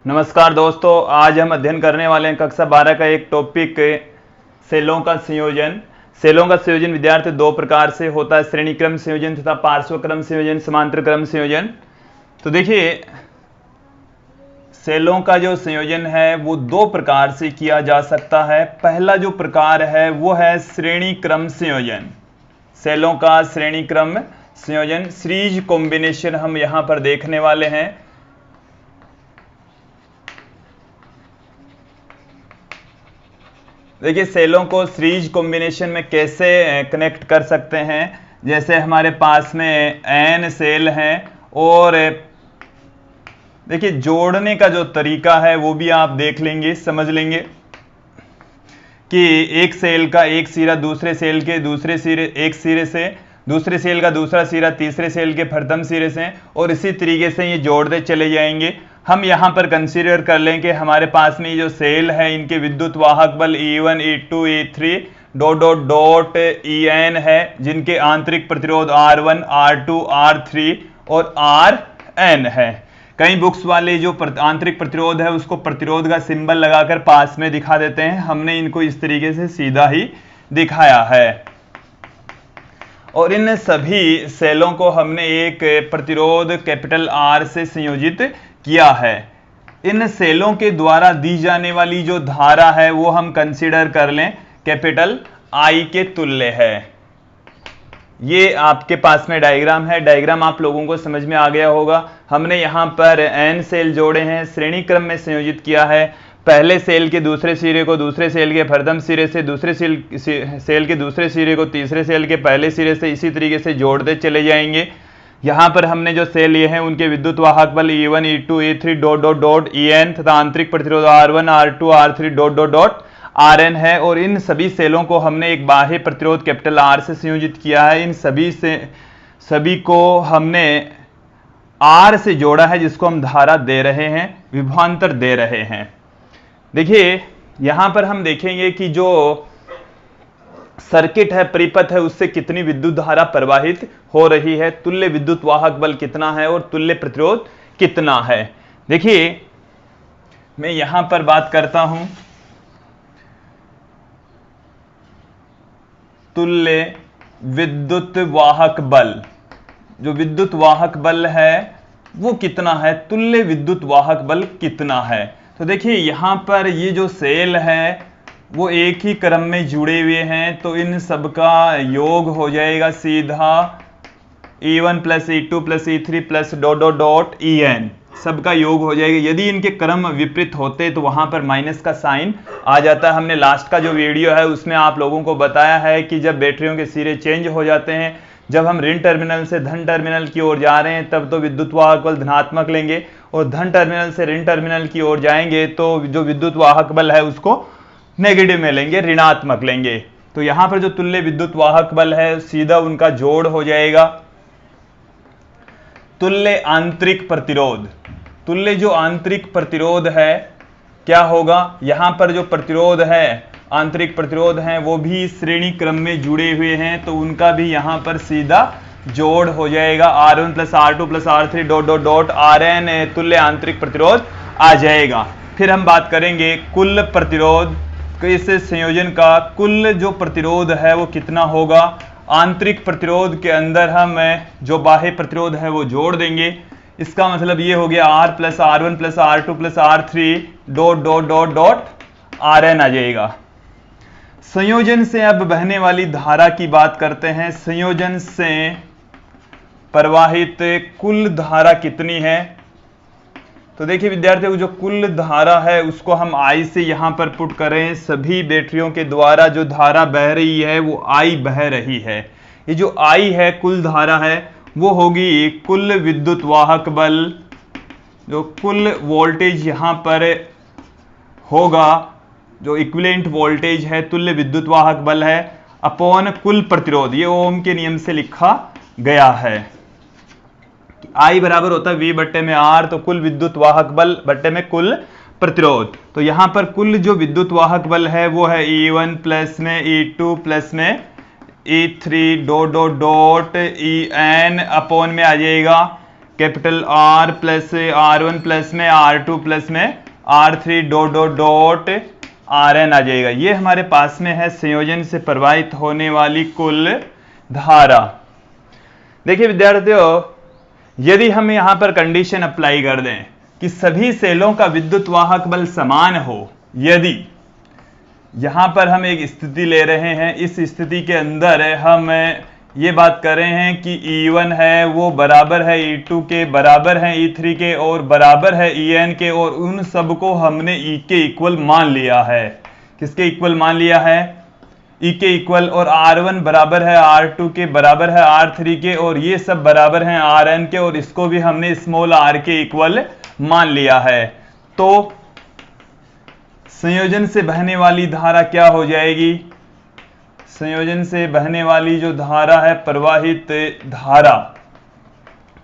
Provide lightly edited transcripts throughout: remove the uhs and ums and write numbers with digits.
नमस्कार दोस्तों, आज हम अध्ययन करने वाले हैं कक्षा 12 का एक टॉपिक सेलों का संयोजन। सेलों का संयोजन विद्यार्थी दो प्रकार से होता है, श्रेणी क्रम संयोजन तथा पार्श्व क्रम संयोजन, समांतर क्रम संयोजन। तो देखिए, सेलों का जो संयोजन है वो दो प्रकार से किया जा सकता है। पहला जो प्रकार है वो है श्रेणी क्रम संयोजन। सेलों का श्रेणी क्रम संयोजन, सीरीज कॉम्बिनेशन हम यहां पर देखने वाले हैं। देखिए, सेलों को सीरीज कॉम्बिनेशन में कैसे कनेक्ट कर सकते हैं। जैसे हमारे पास में n सेल हैं और देखिए जोड़ने का जो तरीका है वो भी आप देख लेंगे, समझ लेंगे कि एक सेल का एक सिरा दूसरे सेल के दूसरे सिरे, एक सिरे से दूसरे सेल का दूसरा सिरा तीसरे सेल के प्रथम सिरे से, और इसी तरीके से ये जोड़ते चले जाएंगे। हम यहाँ पर कंसीडर कर लें कि हमारे पास में जो सेल है इनके विद्युत वाहक बल E1, E2, E3 dot dot dot En है, जिनके आंतरिक प्रतिरोध R1, R2, R3 और Rn है। कई बुक्स वाले जो आंतरिक प्रतिरोध है उसको प्रतिरोध का सिंबल लगाकर पास में दिखा देते हैं, हमने इनको इस तरीके से सीधा ही दिखाया है। और इन सभी सेलों को हमने एक प्रतिरोध कैपिटल R से संयोजित किया है। इन सेलों के द्वारा दी जाने वाली जो धारा है वो हम कंसीडर कर लें कैपिटल I के तुल्य है। ये आपके पास में डायग्राम है, डायग्राम आप लोगों को समझ में आ गया होगा। हमने यहाँ पर n सेल जोड़े हैं, श्रेणी क्रम में संयोजित किया है। पहले सेल के दूसरे सिरे को दूसरे सेल के प्रथम सिरे से, दूसरे सेल के दूसरे सिरे को तीसरे सेल के पहले सिरे से, इसी तरीके से जोड़ते चले जाएंगे। यहाँ पर हमने जो सेल लिए हैं उनके विद्युत वाहक बल E1, E2, E3 dot dot dot En तथा आंतरिक प्रतिरोध R1, R2, R3 dot dot dot Rn है। और इन सभी सेलों को हमने एक बाह्य प्रतिरोध कैपिटल R से संयोजित किया है। इन सभी को हमने R से जोड़ा है, जिसको हम धारा दे रहे हैं, विभवांतर दे रहे हैं। देखिए, यहां पर हम देखेंगे कि जो सर्किट है, परिपथ है, उससे कितनी विद्युत धारा प्रवाहित हो रही है, तुल्य विद्युत वाहक बल कितना है और तुल्य प्रतिरोध कितना है। देखिए, मैं यहां पर बात करता हूं तुल्य विद्युत वाहक बल। जो विद्युत वाहक बल है वो कितना है, तुल्य विद्युत वाहक बल कितना है। तो देखिए, यहां पर ये जो सेल है वो एक ही क्रम में जुड़े हुए हैं, तो इन सबका योग हो जाएगा सीधा E1 plus E2 plus E3 plus dot dot dot En, सबका योग हो जाएगा। यदि इनके क्रम विपरीत होते तो वहां पर माइनस का साइन आ जाता है। हमने लास्ट का जो वीडियो है उसमें आप लोगों को बताया है कि जब बैटरियों के सिरे चेंज हो जाते हैं, जब हम ऋण टर्मिनल से धन टर्मिनल की ओर जा रहे हैं तब तो विद्युत वाहक बल धनात्मक लेंगे, और धन टर्मिनल से ऋण टर्मिनल की ओर जाएंगे तो जो विद्युत वाहक बल है उसको नेगेटिव में लेंगे, ऋणात्मक लेंगे। तो यहां पर जो तुल्य विद्युत वाहक बल है सीधा उनका जोड़ हो जाएगा तुल्य आंतरिक प्रतिरोध। तुल्य जो आंतरिक प्रतिरोध है क्या होगा, यहां पर जो प्रतिरोध है, आंतरिक प्रतिरोध हैं, वो भी श्रेणी क्रम में जुड़े हुए हैं, तो उनका भी यहां पर सीधा जोड़ हो जाएगा। R1 plus R2 plus R3 dot dot dot Rn तुल्य आंतरिक प्रतिरोध आ जाएगा। फिर हम बात करेंगे कुल प्रतिरोध। इस संयोजन का कुल जो प्रतिरोध है वो कितना होगा। आंतरिक प्रतिरोध के अंदर हम जो बाह्य प्रतिरोध है वो जोड़ देंगे। इसका मतलब ये हो गया R plus R1 plus R2 plus R3 dot dot dot dot Rn आ जाएगा। संयोजन से अब बहने वाली धारा की बात करते हैं। संयोजन से प्रवाहित कुल धारा कितनी है। तो देखिए विद्यार्थियों, जो कुल धारा है उसको हम I से यहां पर पुट करें। सभी बैटरियों के द्वारा जो धारा बह रही है वो I बह रही है। ये जो I है, कुल धारा है, वो होगी कुल विद्युत वाहक बल, जो कुल वोल्टेज यहां पर होगा, जो इक्विवेलेंट वोल्टेज है, तुल्य विद्युत वाहक बल है, अपॉन कुल प्रतिरोध। ये ओम के नियम से लिखा गया है। I बराबर होता है V बट्टे में R, तो कुल विद्युत वाहक बल बट्टे में कुल प्रतिरोध। तो यहां पर कुल जो विद्युत वाहक बल है वो है E1 प्लस में E2 प्लस में E3 dot dot dot En upon में आ जाएगा capital R plus R1 plus में R2 प्लस में R3 dot dot dot Rn आ जाएगा। ये हमारे पास में है संयोजन से प्रवाहित होने वाली कुल धारा। देखिए विद्यार्थियों, यदि हम यहां पर कंडीशन अप्लाई कर दें कि सभी सेलों का विद्युत वाहक बल समान हो, यदि यहां पर हम एक स्थिति ले रहे हैं, इस स्थिति के अंदर हम ये बात कर रहे हैं कि E1 है वो बराबर है E2 के, बराबर है E3 के और बराबर है En के, और उन सब को हमने E के इक्वल मान लिया है। किसके इक्वल मान लिया है? E के इक्वल। और R1 बराबर है R2 के, बराबर है R3 के, और ये सब बराबर हैं Rn के, और इसको भी हमने स्मॉल r के इक्वल मान लिया है। तो संयोजन से बहने वाली धारा क्या हो जाएगी? संयोजन से बहने वाली जो धारा है प्रवाहित धारा,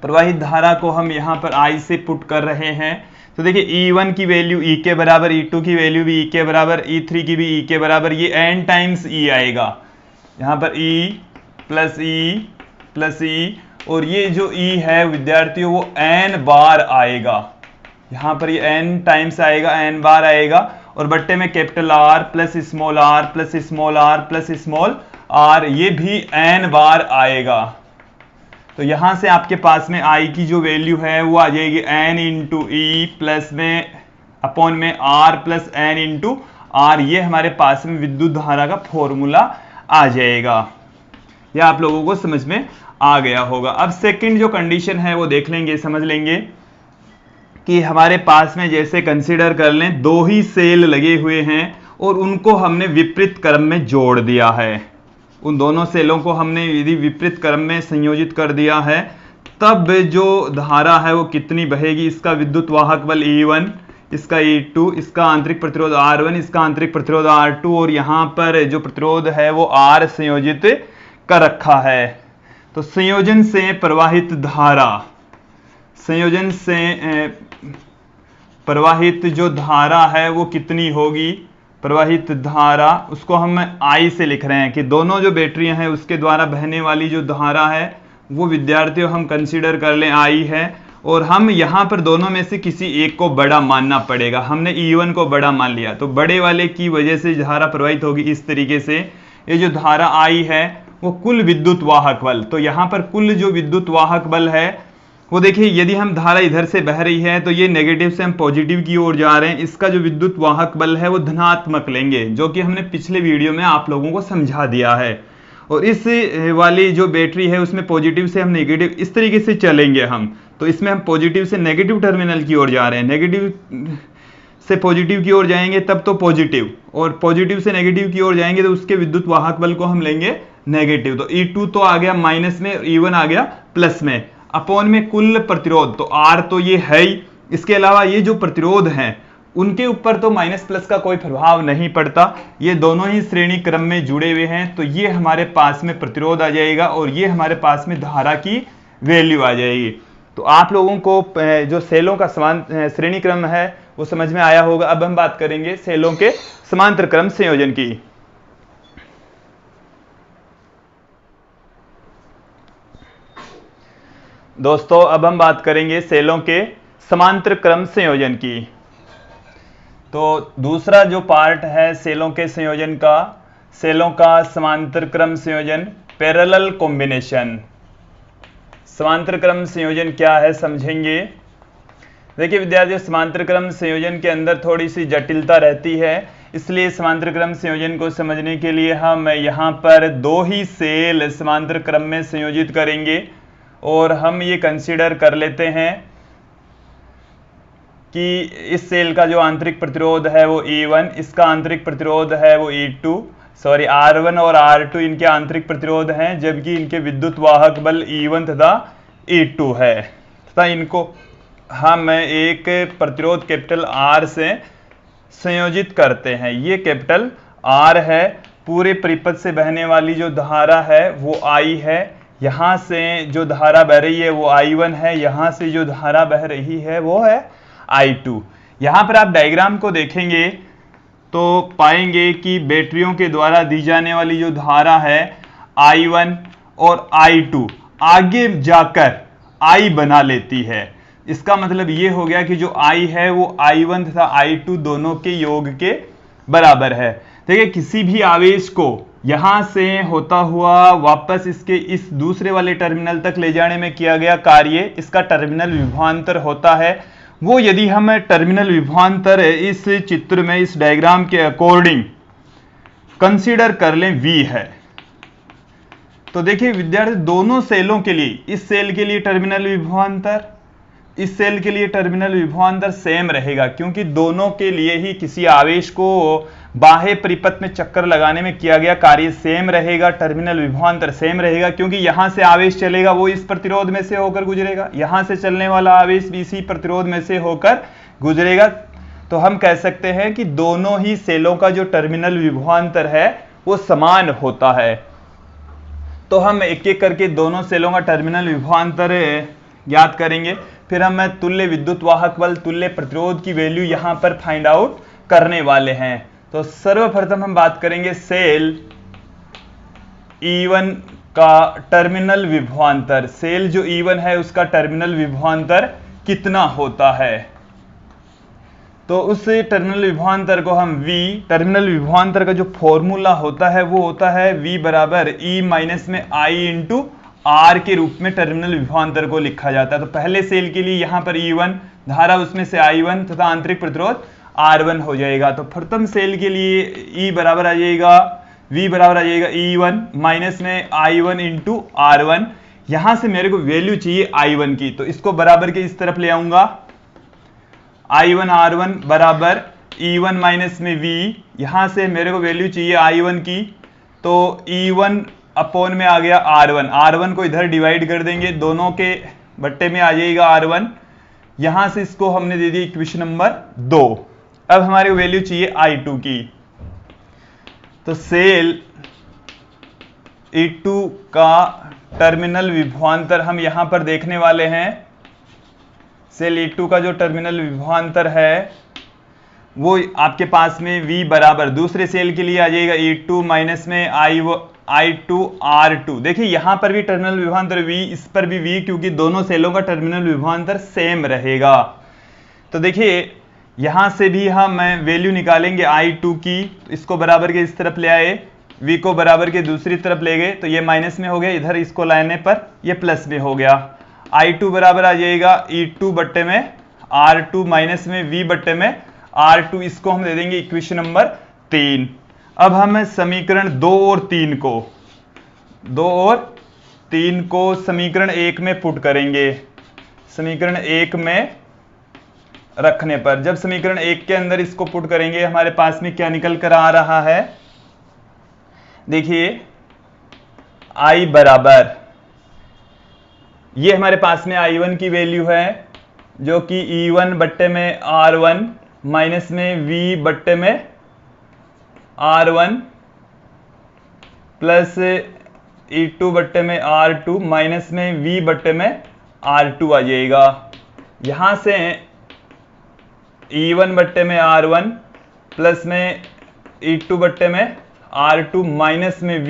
प्रवाहित धारा को हम यहां पर I से पुट कर रहे हैं। तो देखिए E1 की वैल्यू E के बराबर, E2 की वैल्यू भी E के बराबर, E3 की भी E के बराबर, ये n टाइम्स E आएगा। यहां पर E प्लस E, और ये जो E है विद्यार्थियों वो n बार आएगा। यहां पर ये n टाइम्स आएगा, n बार आएगा, और बट्टे में capital R plus small r plus small r plus small r, ये भी n बार आएगा। तो यहां से आपके पास में I की जो वैल्यू है वो आ जाएगी n इंटू ई प्लस में अपॉन में r plus n into r। ये हमारे पास में विद्युत धारा का फॉर्मूला आ जाएगा। यह आप लोगों को समझ में आ गया होगा। अब सेकंड जो कंडीशन है वो देख लेंगे, समझ लेंगे कि हमारे पास में जैसे कंसीडर कर लें दो ही सेल लगे हुए हैं और उनको हमने विपरीत क्रम में जोड़ दिया है। उन दोनों सेलों को हमने यदि विपरीत क्रम में संयोजित कर दिया है, तब जो धारा है वो कितनी बहेगी? इसका विद्युत वाहक बल E1, इसका E2, इसका आंतरिक प्रतिरोध R1, इसका आंतरिक प्रतिरोध R2, और यहां पर जो प्रतिरोध है वो R संयोजित कर रखा है। तो संयोजन से प्रवाहित धारा, संयोजन से प्रवाहित जो धारा है वो कितनी होगी? प्रवाहित धारा, उसको हम I से लिख रहे हैं कि दोनों जो बैटरियां हैं उसके द्वारा बहने वाली जो धारा है वो विद्यार्थियों हम कंसीडर कर लें I है, और हम यहां पर दोनों में से किसी एक को बड़ा मानना पड़ेगा। हमने E1 को बड़ा मान लिया, तो बड़े वाले की वजह से धारा प्रवाहित होगी इस तरीके से। ये जो धारा I है वो कुल विद्युत वाहक बल, तो यहां पर कुल जो विद्युत वाहक बल है वो देखिए, यदि हम धारा इधर से बह रही है तो ये नेगेटिव से हम पॉजिटिव की ओर जा रहे हैं, इसका जो विद्युत वाहक बल है वो धनात्मक लेंगे, जो कि हमने पिछले वीडियो में आप लोगों को समझा दिया है। और इस वाली जो बैटरी है उसमें पॉजिटिव से हम नेगेटिव, इस तरीके से चलेंगे हम। तो इसमें हम पॉजिटिव से नेगेटिव टर्मिनल की ओर जा रहे हैं, नेगेटिव से पॉजिटिव की ओर जाएंगे तब तो पॉजिटिव, और पॉजिटिव से नेगेटिव की ओर जाएंगे तो उसके विद्युत वाहक बल को हम लेंगे नेगेटिव। तो E2 तो आ गया माइनस में, E1 आ गया प्लस में, अपॉन में कुल प्रतिरोध, तो R तो ये है ही, इसके अलावा ये जो प्रतिरोध हैं उनके ऊपर तो माइनस प्लस का कोई प्रभाव नहीं पड़ता, ये दोनों ही श्रेणी क्रम में जुड़े हुए हैं। तो ये हमारे पास में प्रतिरोध आ जाएगा और ये हमारे पास में धारा की वैल्यू आ जाएगी। तो आप लोगों को जो सेलों का समान श्रेणी क्रम है वो समझ में आया होगा। अब हम बात करेंगे सेलों के समांतर क्रम संयोजन की। दोस्तों अब हम बात करेंगे सेलों के समांतर क्रम संयोजन की। तो दूसरा जो पार्ट है सेलों के संयोजन का, सेलों का समांतर क्रम संयोजन, पैरेलल कॉम्बिनेशन। समांतर क्रम संयोजन क्या है समझेंगे। देखिए विद्यार्थियों, समांतर क्रम संयोजन के अंदर थोड़ी सी जटिलता रहती है, इसलिए समांतर क्रम संयोजन को समझने के लिए हम यहाँ पर दो ही सेल समांतर क्रम में संयोजित करेंगे। और हम ये कंसीडर कर लेते हैं कि इस सेल का जो आंतरिक प्रतिरोध है वो E1, इसका आंतरिक प्रतिरोध है वो E2, सॉरी R1 और R2 इनके आंतरिक प्रतिरोध हैं, जबकि इनके विद्युत वाहक बल E1 तथा E2 है, तथा इनको हम एक प्रतिरोध कैपिटल R से संयोजित करते हैं। ये कैपिटल R है, पूरे परिपथ से बहने वाली जो धारा है वो I है, यहां से जो धारा बह रही है वो I1 है, यहां से जो धारा बह रही है वो है I2। यहां पर आप डायग्राम को देखेंगे तो पाएंगे कि बैटरियों के द्वारा दी जाने वाली जो धारा है I1 और I2 आगे जाकर I बना लेती है। इसका मतलब ये हो गया कि जो I है वो I1 तथा I2 दोनों के योग के बराबर है। देखिए किसी भी आवेश को यहां से होता हुआ वापस इसके इस दूसरे वाले टर्मिनल तक ले जाने में किया गया कार्य इसका टर्मिनल विभवांतर होता है। वो यदि हम टर्मिनल विभवांतर इस चित्र में इस डायग्राम के अकॉर्डिंग कंसीडर कर लें V है, तो देखिए विद्यार्थी दोनों सेलों के लिए, इस सेल के लिए टर्मिनल विभवांतर, इस सेल के लिए टर्मिनल विभवांतर सेम रहेगा, क्योंकि दोनों के लिए ही किसी आवेश को बाह्य परिपथ में चक्कर लगाने में किया गया कार्य सेम रहेगा, टर्मिनल विभवांतर सेम रहेगा, क्योंकि यहां से आवेश चलेगा वो इस प्रतिरोध में से होकर गुजरेगा, यहां से चलने वाला आवेश भी इसी प्रतिरोध में से होकर गुजरेगा। तो हम कह सकते हैं कि दोनों ही सेलों का जो टर्मिनल विभवांतर है वो समान होता है। तो हम एक एक करके दोनों सेलों का टर्मिनल विभवांतर ज्ञात करेंगे, फिर हम तुल्य विद्युत वाहक बल, तुल्य प्रतिरोध की वैल्यू यहां पर फाइंड आउट करने वाले हैं। तो सर्वप्रथम हम बात करेंगे सेल E1 का टर्मिनल विभवांतर। सेल जो E1 है उसका टर्मिनल विभवांतर कितना होता है, तो उस टर्मिनल विभवांतर को हम V, टर्मिनल विभवांतर का जो फॉर्मूला होता है वो होता है V बराबर E माइनस में I इंटू R के रूप में टर्मिनल विभवांतर को लिखा जाता है। तो पहले सेल के लिए यहां पर E1 धारा उसमें से I1 तथा आंतरिक प्रतिरोध R1 हो जाएगा। तो प्रथम सेल के लिए E बराबर आ जाएगा, V बराबर आ जाएगा E1 माइनस में I1 इंटू R1। यहां से मेरे को वैल्यू चाहिए I1 की, तो इसको बराबर के इस तरफ ले आऊंगा, I1 R1 बराबर E1 माइनस में V। यहां से मेरे को वैल्यू चाहिए I1 की, तो E1 अपॉन में आ गया R1, R1 को इधर डिवाइड कर देंगे, दोनों के बट्टे में आ जाएगा R1। यहां से इसको हमने दे दी इक्वेशन नंबर 2। अब हमारे वैल्यू चाहिए I2 की, तो सेल E2 का टर्मिनल विभवांतर हम यहां पर देखने वाले हैं। सेल E2 का जो टर्मिनल विभवांतर है वो आपके पास में V बराबर दूसरे सेल के लिए आ जाएगा E2 माइनस में I2 R2। देखिए यहां पर भी टर्मिनल विभवांतर V, इस पर भी V, क्योंकि दोनों सेलों का टर्मिनल विभवांतर सेम रहेगा। तो देखिए यहां से भी हम वैल्यू निकालेंगे I2 की, तो इसको बराबर के इस तरफ ले आए, V को बराबर के दूसरी तरफ ले गए, तो ये माइनस में हो गया, इधर इसको लाने पर ये प्लस में हो गया। I2 बराबर आ जाएगा E2 बट्टे में R2 माइनस में V बट्टे में R2। इसको हम दे देंगे इक्वेशन नंबर 3। अब हम समीकरण 2 और 3 को समीकरण 1 में पुट करेंगे। समीकरण 1 में रखने पर, जब समीकरण 1 के अंदर इसको पुट करेंगे हमारे पास में क्या निकल कर आ रहा है, देखिए I बराबर, ये हमारे पास में I1 की वैल्यू है जो कि E1 बट्टे में R1 माइनस में V बट्टे में R1 प्लस E2 बट्टे में R2 माइनस में V बट्टे में R2 आ जाएगा। यहां से E1 बट्टे में R1 प्लस में E2 बट्टे में R2 माइनस में V,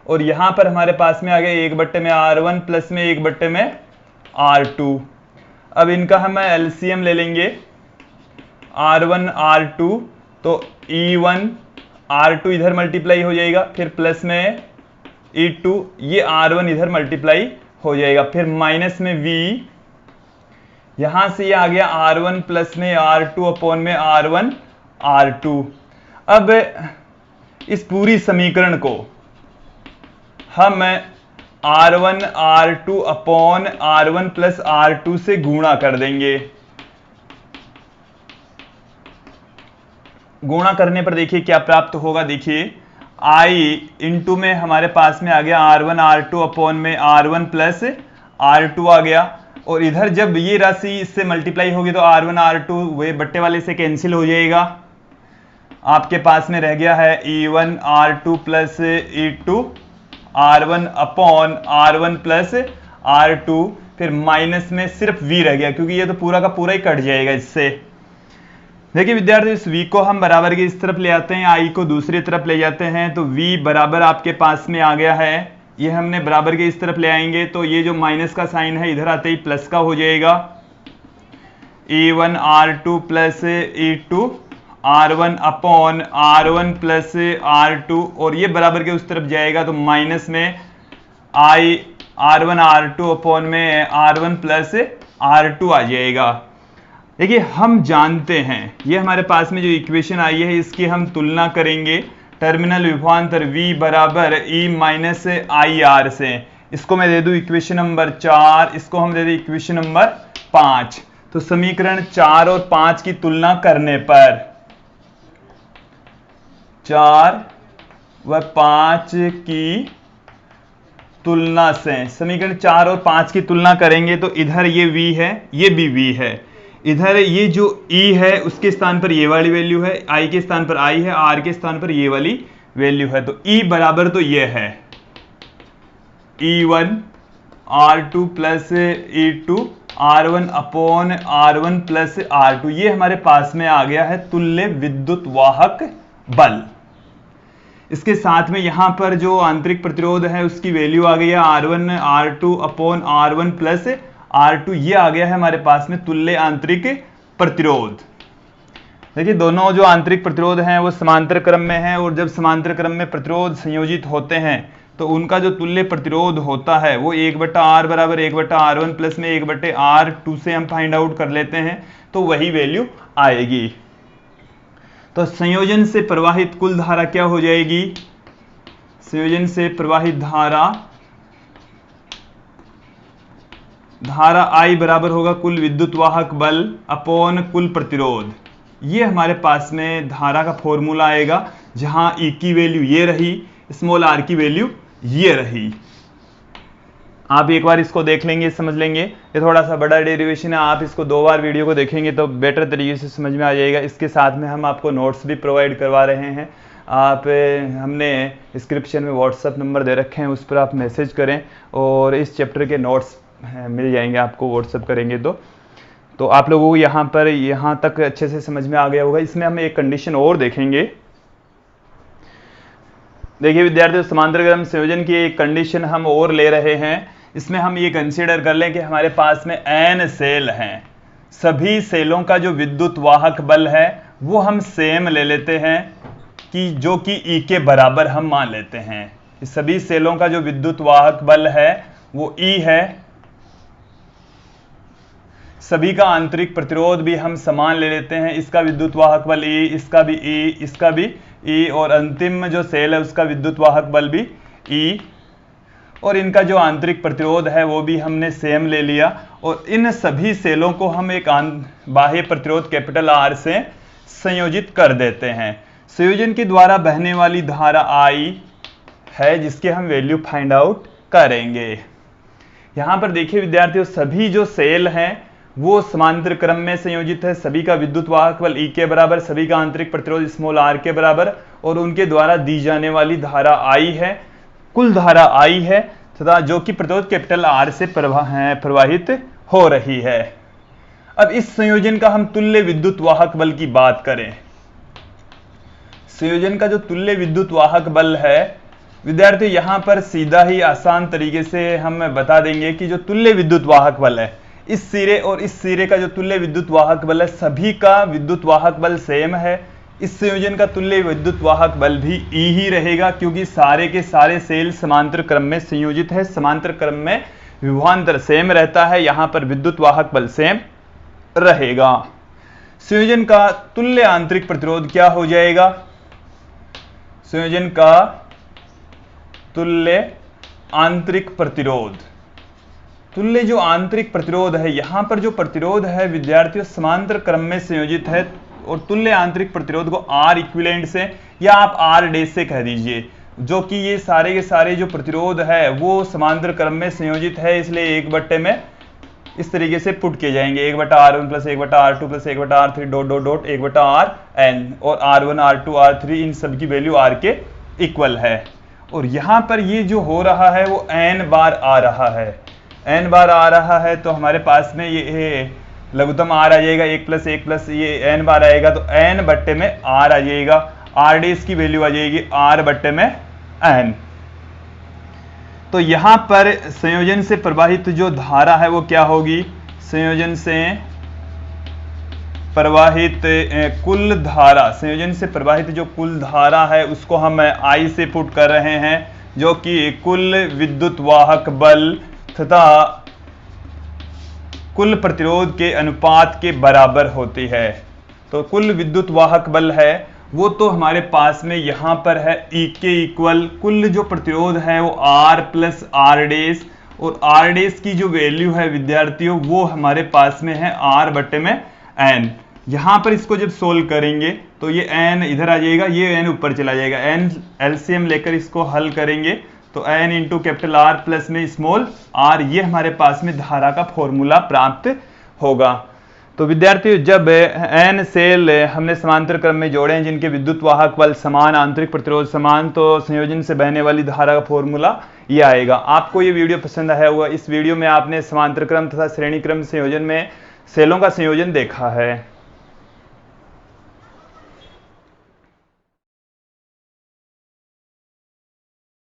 और यहां पर हमारे पास में आ गया 1 बट्टे में R1 प्लस में 1 बट्टे में R2। अब इनका हम एलसीएम ले लेंगे, R1 R2, तो E1 R2 इधर मल्टीप्लाई हो जाएगा, फिर प्लस में E2, ये R1 इधर मल्टीप्लाई हो जाएगा, फिर माइनस में V, यहां से ये आ गया R1 प्लस में R2 अपॉन में R1 R2। अब इस पूरी समीकरण को हम R1 R2 upon R1 plus R2 से गुणा कर देंगे। गुणा करने पर देखिए क्या प्राप्त होगा, देखिए I इंटू में हमारे पास में आ गया R1 R2 अपॉन में R1 प्लस R2 आ गया, और इधर जब ये राशि इससे मल्टीप्लाई होगी तो R1 R2 वे बट्टे वाले से कैंसिल हो जाएगा, आपके पास में रह गया है E1 R2 plus E2 R1 upon R1 plus R2, फिर माइनस में सिर्फ V रह गया, क्योंकि ये तो पूरा का पूरा ही कट जाएगा इससे। देखिए विद्यार्थी इस V को हम बराबर के इस तरफ ले आते हैं, I को दूसरी तरफ ले जाते हैं, तो V बराबर आपके पास में आ गया है ये हमने बराबर के इस तरफ ले आएंगे तो ये जो माइनस का साइन है इधर आते ही प्लस का हो जाएगा, E1 R2 plus E2 R1 upon R1 plus R2, और ये बराबर के उस तरफ जाएगा तो माइनस में I R1 R2 अपॉन में R1 प्लस R2 आ जाएगा। देखिए हम जानते हैं ये हमारे पास में जो इक्वेशन आई है इसकी हम तुलना करेंगे टर्मिनल विभवांतर V बराबर E माइनस IR से। इसको मैं दे दूं इक्वेशन नंबर 4, इसको हम दे दें इक्वेशन नंबर 5। तो समीकरण 4 और 5 की तुलना करने पर 4 व 5 की तुलना से, समीकरण 4 और 5 की तुलना करेंगे तो इधर ये V है, ये भी V है, इधर ये जो E है उसके स्थान पर ये वाली वैल्यू है, I के स्थान पर I है, R के स्थान पर ये वाली वैल्यू है। तो E बराबर तो ये है E1 R2 plus E2 R1 upon R1 plus R2, ये हमारे पास में आ गया है तुल्य विद्युत वाहक बल। इसके साथ में यहां पर जो आंतरिक प्रतिरोध है उसकी वैल्यू आ गई है R1 R2 upon R1 plus R2, ये आ गया है हमारे पास में तुल्य आंतरिक प्रतिरोध। देखिए दोनों जो आंतरिक प्रतिरोध हैं वो समांतर क्रम में हैं, और जब समांतर क्रम में प्रतिरोध संयोजित होते हैं तो उनका जो तुल्य प्रतिरोध होता है वो 1/R बराबर 1/R1 प्लस में 1/R2 से हम फाइंड आउट कर लेते हैं, तो वही वैल्यू आएगी। तो संयोजन से प्रवाहित कुल धारा क्या हो जाएगी? संयोजन से प्रवाहित धारा I बराबर होगा कुल विद्युत वाहक बल अपॉन कुल प्रतिरोध। ये हमारे पास में धारा का फॉर्मूला आएगा, जहां E की वैल्यू ये रही, स्मॉल r की वैल्यू ये रही। आप एक बार इसको देख लेंगे, समझ लेंगे। ये थोड़ा सा बड़ा डेरिवेशन है, आप इसको 2 बार वीडियो को देखेंगे तो बेटर तरीके से समझ में आ जाएगा। इसके साथ में हम आपको नोट्स भी प्रोवाइड करवा रहे हैं। आप हमने डिस्क्रिप्शन में व्हाट्सएप नंबर दे रखे हैं, उस पर आप मैसेज करें और इस चैप्टर के नोट्स मिल जाएंगे आपको, व्हाट्सएप करेंगे तो आप लोगों को यहाँ तक अच्छे से समझ में आ गया होगा। इसमें हम एक कंडीशन और देखेंगे। देखिए विद्यार्थियों, समांतर क्रम संयोजन की एक कंडीशन हम और ले रहे हैं। इसमें हम ये कंसीडर कर लें कि हमारे पास में n सेल हैं, सभी सेलों का जो विद्युत वाहक बल है वो हम सेम ले लेते हैं, कि जो कि E के बराबर हम मान लेते हैं। इस सभी सेलों का जो विद्युत वाहक बल है वो E है, सभी का आंतरिक प्रतिरोध भी हम समान ले लेते हैं। इसका विद्युत वाहक बल E, इसका भी E, इसका भी E, और अंतिम जो सेल है उसका विद्युत वाहक बल भी E, और इनका जो आंतरिक प्रतिरोध है वो भी हमने सेम ले लिया। और इन सभी सेलों को हम एक बाह्य प्रतिरोध कैपिटल R से संयोजित कर देते हैं। संयोजन के द्वारा बहने वाली धारा I है, जिसके हम वैल्यू फाइंड आउट करेंगे। यहां पर देखिए विद्यार्थियों, सभी जो सेल हैं वो समांतर क्रम में संयोजित है, सभी का विद्युत वाहक बल E के बराबर, सभी का आंतरिक प्रतिरोध स्मॉल r के बराबर, और उनके द्वारा दी जाने वाली धारा I है, कुल धारा I है, तथा जो कि प्रतिरोध कैपिटल R से प्रवाहित हो रही है। अब इस संयोजन का हम तुल्य विद्युत वाहक बल की बात करें। संयोजन का जो तुल्य विद्युत वाहक बल है विद्यार्थी, यहां पर सीधा ही आसान तरीके से हम बता देंगे कि जो तुल्य विद्युत वाहक बल है, इस सिरे और इस सिरे का जो तुल्य विद्युत वाहक बल है, सभी का विद्युत वाहक बल सेम है। इस संयोजन का तुल्य विद्युत वाहक बल भी E ही रहेगा, क्योंकि सारे के सारे सेल समांतर क्रम में संयोजित है। समांतर क्रम में विभवांतर सेम रहता है, यहां पर विद्युत वाहक बल सेम रहेगा। संयोजन का तुल्य आंतरिक प्रतिरोध क्या हो जाएगा? संयोजन का तुल्य आंतरिक प्रतिरोध, तुल्य जो आंतरिक प्रतिरोध है, यहां पर जो प्रतिरोध है विद्यार्थियों समांतर क्रम में संयोजित है, और तुल्य आंतरिक प्रतिरोध को R इक्विवेलेंट से या आप R डैश से कह दीजिए, जो कि ये सारे के सारे जो प्रतिरोध है वो समांतर क्रम में संयोजित है, इसलिए 1/में इस तरीके से पुट किए जाएंगे, 1/R1 plus 1/R2 plus 1/R3 dot dot dot 1/Rn, और R1 R2 R3 इन सब की वैल्यू R के इक्वल है। और यहां पर ये जो हो रहा है वो n बार आ रहा है, n बार आ रहा है, तो हमारे पास में ये लघुत्तम R आ जाएगा, 1 प्लस ये n बार आएगा तो n/में R आ जाएगा, R डैश की वैल्यू आ जाएगी R/में n। तो यहां पर संयोजन से प्रवाहित जो धारा है वो क्या होगी, संयोजन से प्रवाहित कुल धारा, संयोजन से प्रवाहित जो कुल धारा है उसको हम I से पुट कर रहे हैं, जो कि कुल विद्युत वाहक बल तथा कुल प्रतिरोध के अनुपात के बराबर होती है। तो कुल विद्युत वाहक बल है वो तो हमारे पास में यहां पर है E के इक्वल कुल जो प्रतिरोध है वो R प्लस आर डेस, और आर डेस की जो वैल्यू है विद्यार्थियों वो हमारे पास में है R बटे में N। यहां पर इसको जब सोल्व करेंगे तो ये N इधर आ जाएगा, ये N ऊपर चला जाएगा, N LCM लेकर इसको हल करेंगे तो N into capital R plus में स्मॉल r, ये हमारे पास में धारा का फॉर्मूला प्राप्त होगा। तो विद्यार्थियों जब n सेल हमने समांतर क्रम में जोड़े हैं जिनके विद्युत वाहक बल समान, आंतरिक प्रतिरोध समान, तो संयोजन से बहने वाली धारा का फॉर्मूला ये आएगा। आपको ये वीडियो पसंद आया होगा। इस वीडियो में आपने समांतर क्रम तथा श्रेणी क्रम संयोजन में सेलों का संयोजन देखा है।